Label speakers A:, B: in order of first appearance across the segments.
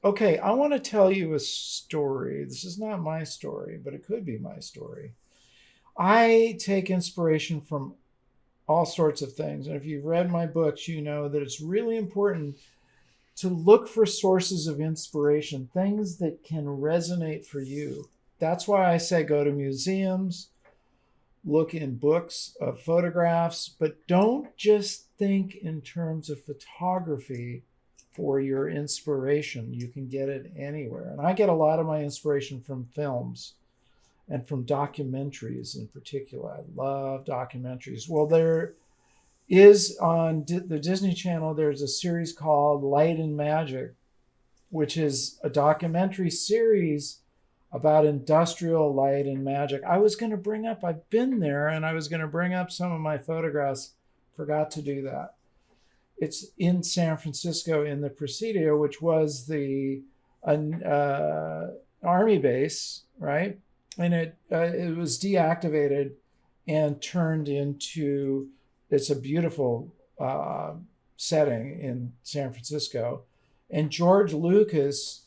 A: Okay, I want to tell you a story. This is not my story, but it could be my story. I take inspiration from all sorts of things. And if you've read my books, you know that it's really important to look for sources of inspiration, things that can resonate for you. That's why I say go to museums, look in books of photographs, but don't just think in terms of photography for your inspiration. You can get it anywhere. And I get a lot of my inspiration from films and from documentaries in particular. I love documentaries. Well, there is on the Disney Channel, there's a series called Light and Magic, which is a documentary series about industrial light and magic. I was going to bring up, I've been there, and I was going to bring up some of my photographs, forgot to do that. It's in San Francisco in the Presidio, which was the army base, right? And it was deactivated and turned into, it's a beautiful setting in San Francisco. And George Lucas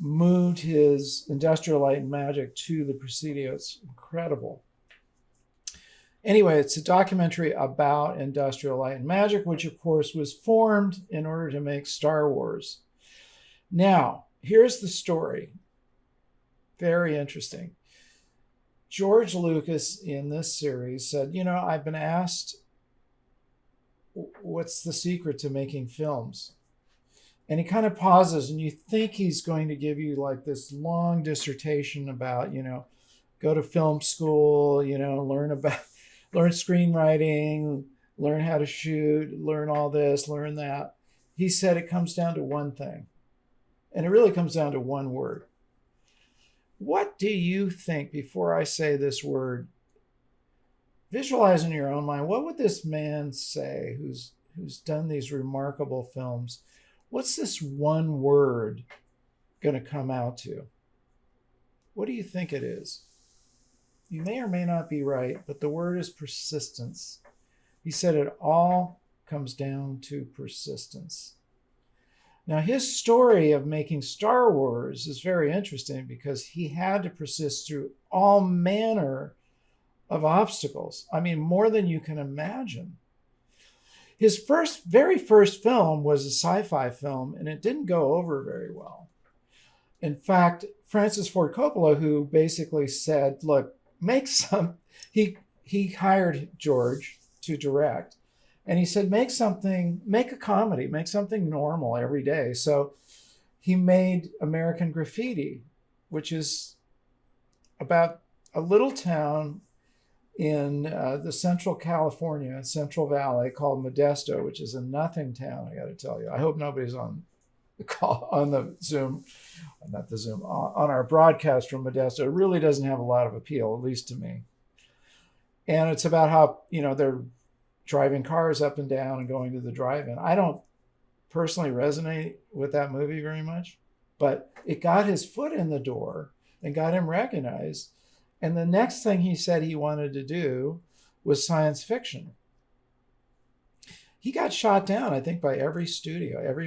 A: moved his Industrial Light and Magic to the Presidio. It's incredible. Anyway, it's a documentary about Industrial Light and Magic, which of course was formed in order to make Star Wars. Now, here's the story. Very interesting. George Lucas in this series said, you know, I've been asked, what's the secret to making films? And he kind of pauses, and you think he's going to give you like this long dissertation about, you know, go to film school, you know, learn screenwriting, learn how to shoot, learn all this, learn that. He said it comes down to one thing, and it really comes down to one word. What do you think, before I say this word, visualize in your own mind, what would this man say who's done these remarkable films? What's this one word going to come out to? What do you think it is? You may or may not be right, but the word is persistence. He said it all comes down to persistence. Now, his story of making Star Wars is very interesting because he had to persist through all manner of obstacles. I mean, more than you can imagine. His very first film was a sci-fi film, and it didn't go over very well. In fact, Francis Ford Coppola, who basically said, look, he hired George to direct, and he said, make a comedy, make something normal every day. So he made American Graffiti, which is about a little town in the Central Valley called Modesto, which is a nothing town, I got to tell you. I hope nobody's on the call, on the Zoom, not the Zoom, on our broadcast from Modesto. It really doesn't have a lot of appeal, at least to me. And it's about how, you know, they're driving cars up and down and going to the drive-in. I don't personally resonate with that movie very much, but it got his foot in the door and got him recognized. And the next thing he said he wanted to do was science fiction. He got shot down, I think, by every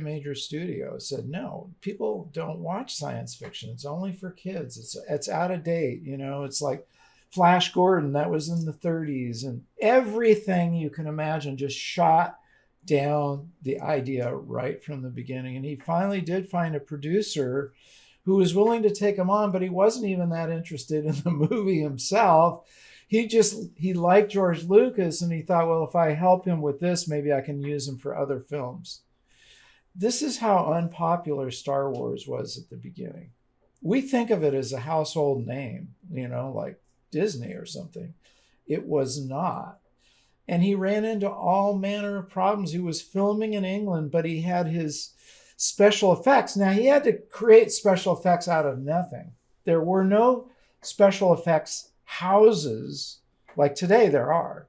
A: major studio said, no, people don't watch science fiction. It's only for kids. It's out of date. You know, it's like Flash Gordon, that was in the 30s, and everything you can imagine just shot down the idea right from the beginning. And he finally did find a producer who was willing to take him on, but he wasn't even that interested in the movie himself. He liked George Lucas, and he thought, well, if I help him with this, maybe I can use him for other films. This is how unpopular Star Wars was at the beginning. We think of it as a household name, you know, like Disney or something. It was not. And he ran into all manner of problems. He was filming in England, but he had his special effects. Now, he had to create special effects out of nothing. There were no special effects houses like today there are.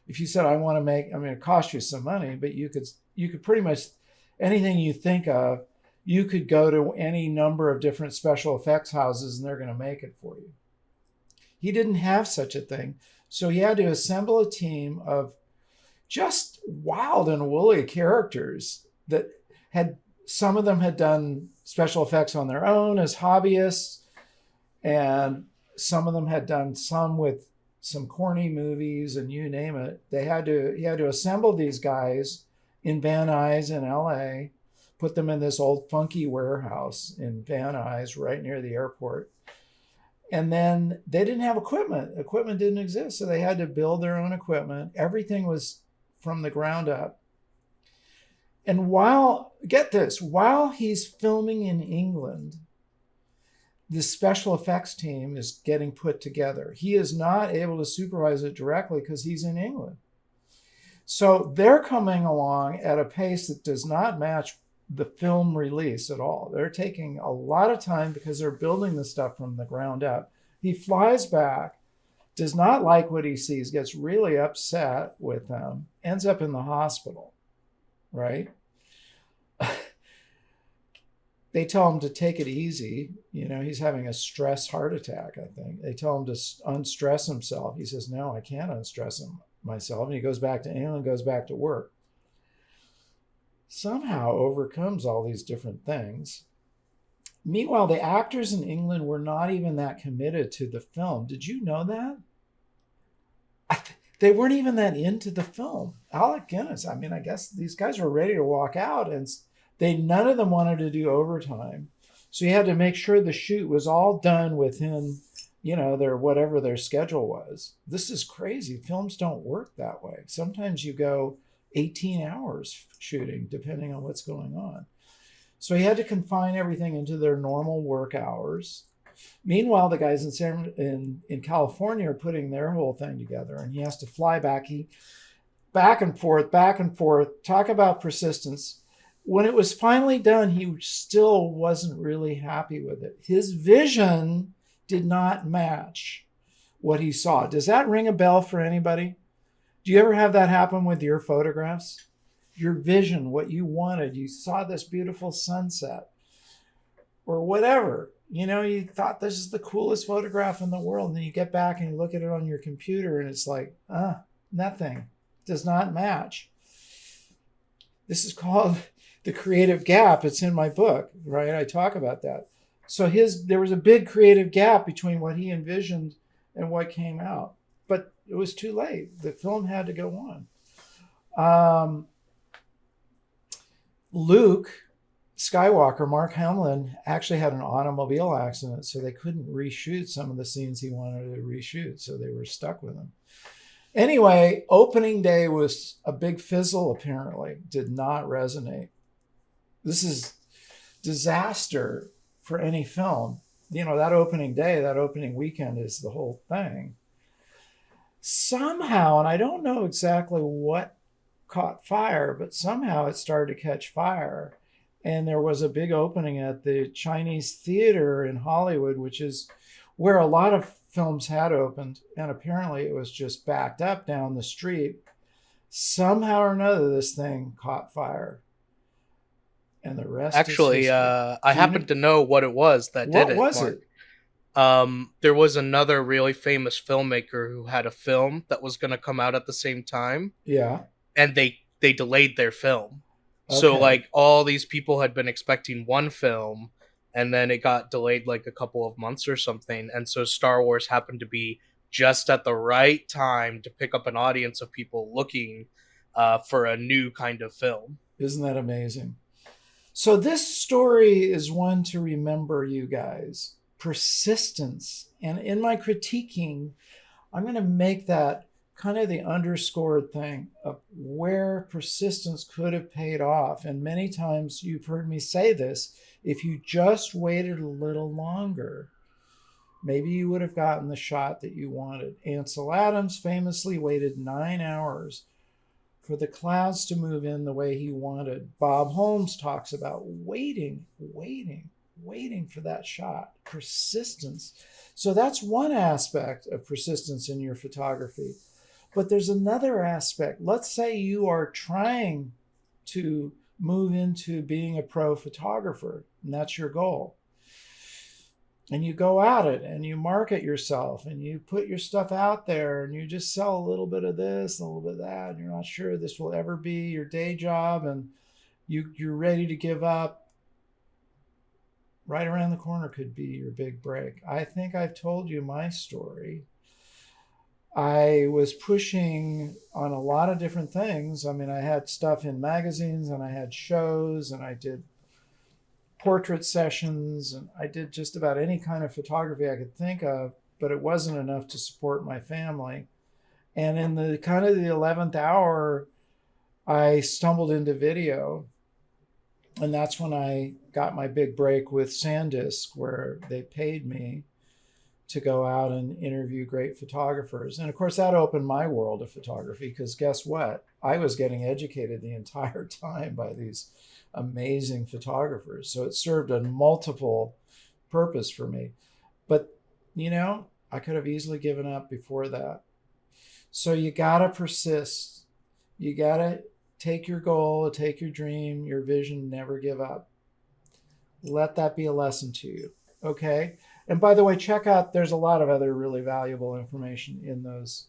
A: If you said, it cost you some money, but you could pretty much, anything you think of, you could go to any number of different special effects houses and they're going to make it for you. He didn't have such a thing. So he had to assemble a team of just wild and woolly characters that some of them had done special effects on their own as hobbyists, and some of them had done some with some corny movies and you name it. He had to assemble these guys in Van Nuys in LA, put them in this old funky warehouse in Van Nuys right near the airport. And then they didn't have equipment. Equipment didn't exist, so they had to build their own equipment. Everything was from the ground up. And get this, while he's filming in England, the special effects team is getting put together. He is not able to supervise it directly because he's in England. So they're coming along at a pace that does not match the film release at all. They're taking a lot of time because they're building the stuff from the ground up. He flies back, does not like what he sees, gets really upset with them, ends up in the hospital, right? They tell him to take it easy. He's having a stress heart attack, I think. They tell him to unstress himself. He says, no, I can't unstress myself. And he goes back to England, goes back to work. Somehow overcomes all these different things. Meanwhile, the actors in England were not even that committed to the film. Did you know that? They weren't even that into the film. Alec Guinness, I guess these guys were ready to walk out, and none of them wanted to do overtime. So you had to make sure the shoot was all done within, their whatever their schedule was. This is crazy. Films don't work that way. Sometimes you go 18 hours shooting, depending on what's going on. So he had to confine everything into their normal work hours. Meanwhile, the guys in California are putting their whole thing together, and he has to fly back. Back and forth. Talk about persistence. When it was finally done, he still wasn't really happy with it. His vision did not match what he saw. Does that ring a bell for anybody? Do you ever have that happen with your photographs? Your vision, what you wanted, you saw this beautiful sunset or whatever. You thought this is the coolest photograph in the world. And then you get back and you look at it on your computer and it's like, nothing. Does not match. This is called the creative gap. It's in my book, right? I talk about that. So there was a big creative gap between what he envisioned and what came out. But it was too late. The film had to go on. Luke Skywalker, Mark Hamill, actually had an automobile accident, so they couldn't reshoot some of the scenes he wanted to reshoot, so they were stuck with him. Anyway, opening day was a big fizzle, apparently. Did not resonate. This is disaster for any film. That opening day, that opening weekend is the whole thing. Somehow, and I don't know exactly what caught fire, but somehow it started to catch fire. And there was a big opening at the Chinese Theater in Hollywood, which is where a lot of films had opened. And apparently it was just backed up down the street. Somehow or another, this thing caught fire. And the rest
B: Actually,
A: is history.
B: I happen to know what it was that did
A: What
B: it,
A: was
B: Mark.
A: it?
B: There was another really famous filmmaker who had a film that was going to come out at the same time,
A: Yeah.
B: and they delayed their film. So
A: Okay.
B: like all these people had been expecting one film, and then it got delayed like a couple of months or something. And so Star Wars happened to be just at the right time to pick up an audience of people looking for a new kind of film.
A: Isn't that amazing? So this story is one to remember, you guys. Persistence. And in my critiquing, I'm going to make that kind of the underscored thing of where persistence could have paid off. And many times you've heard me say this, if you just waited a little longer, maybe you would have gotten the shot that you wanted. Ansel Adams famously waited 9 hours for the clouds to move in the way he wanted. Bob Holmes talks about waiting for that shot. Persistence. So that's one aspect of persistence in your photography. But there's another aspect. Let's say you are trying to move into being a pro photographer, and that's your goal. And you go at it and you market yourself and you put your stuff out there and you just sell a little bit of this and a little bit of that. And you're not sure this will ever be your day job and you're ready to give up. right around the corner could be your big break. I think I've told you my story. I was pushing on a lot of different things. I mean, I had stuff in magazines and I had shows and I did portrait sessions and I did just about any kind of photography I could think of, but it wasn't enough to support my family. And in the kind of the 11th hour, I stumbled into video. And that's when I got my big break with SanDisk, where they paid me to go out and interview great photographers. And of course, that opened my world of photography because guess what? I was getting educated the entire time by these amazing photographers. So it served a multiple purpose for me. But, I could have easily given up before that. So you got to persist. You got to take your goal, take your dream, your vision, never give up. Let that be a lesson to you. Okay? And by the way, check out, there's a lot of other really valuable information in those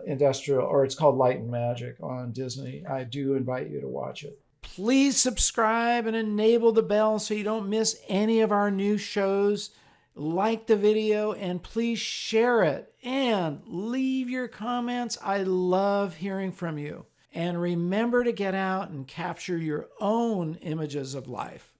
A: industrial, or it's called Light and Magic on Disney. I do invite you to watch it. Please subscribe and enable the bell so you don't miss any of our new shows. Like the video and please share it and leave your comments. I love hearing from you. And remember to get out and capture your own images of life.